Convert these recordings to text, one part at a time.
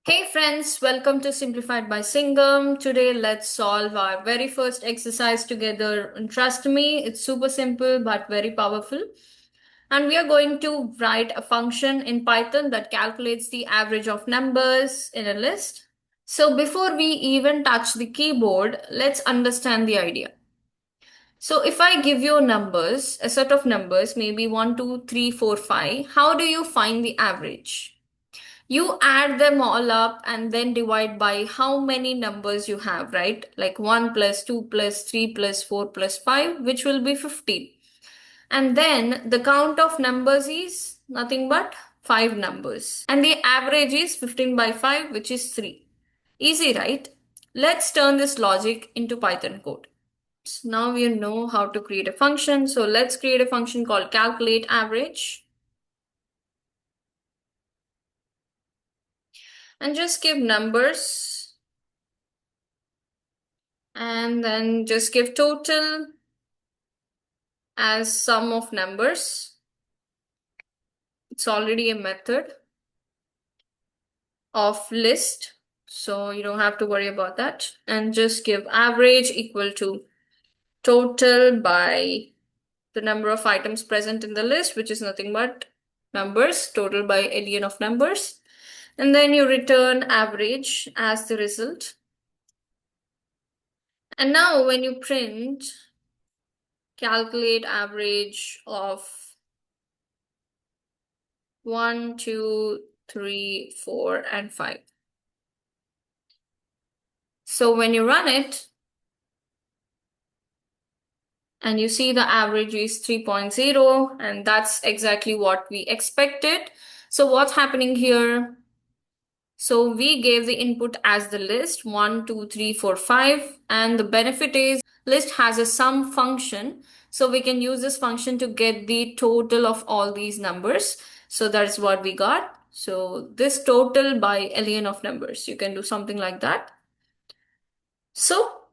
Hey friends, welcome to Simplified by Singham. Today let's solve our very first exercise together. And trust me, it's super simple but very powerful. And we are going to write a function in Python that calculates the average of numbers in a list. So before we even touch the keyboard, let's understand the idea. So if I give you numbers, a set of numbers, maybe 1, 2, 3, 4, 5, how do you find the average? You add them all up and then divide by how many numbers you have, right? Like 1 plus 2 plus 3 plus 4 plus 5, which will be 15. And then the count of numbers is nothing but 5 numbers. And the average is 15 by 5, which is 3. Easy, right? Let's turn this logic into Python code. Now we know how to create a function. So let's create a function called calculate average. And just give numbers and then just give total as sum of numbers. It's already a method of list, so you don't have to worry about that. And just give average equal to total by the number of items present in the list, which is nothing but numbers, total by alien of numbers. And then you return average as the result. And now when you print calculate average of 1, 2, 3, 4, and 5. So when you run it, and you see the average is 3.0, and that's exactly what we expected. So what's happening here? So we gave the input as the list 1, 2, 3, 4, 5, and the benefit is list has a sum function. So we can use this function to get the total of all these numbers. So that's what we got. So this total by alien of numbers, you can do something like that. So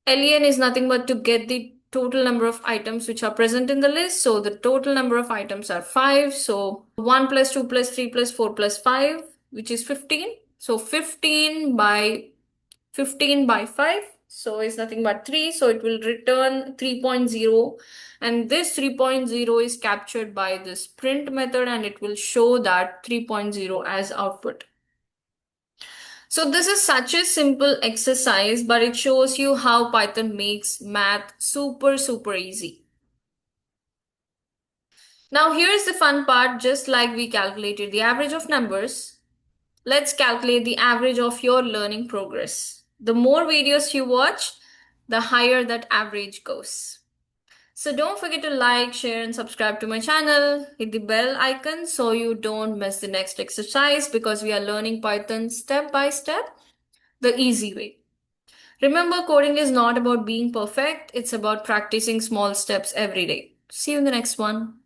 alien is nothing but to get the total number of items which are present in the list. So the total number of items are 5. So 1 plus 2 plus 3 plus 4 plus 5, which is 15. So 15 by 5. So it's nothing but 3. So it will return 3.0. And this 3.0 is captured by this print method and it will show that 3.0 as output. So this is such a simple exercise, but it shows you how Python makes math super easy. Now here's the fun part. Just like we calculated the average of numbers, let's calculate the average of your learning progress. The more videos you watch, the higher that average goes. So don't forget to like, share and subscribe to my channel. Hit the bell icon so you don't miss the next exercise because we are learning Python step by step, the easy way. Remember, coding is not about being perfect, it's about practicing small steps every day. See you in the next one.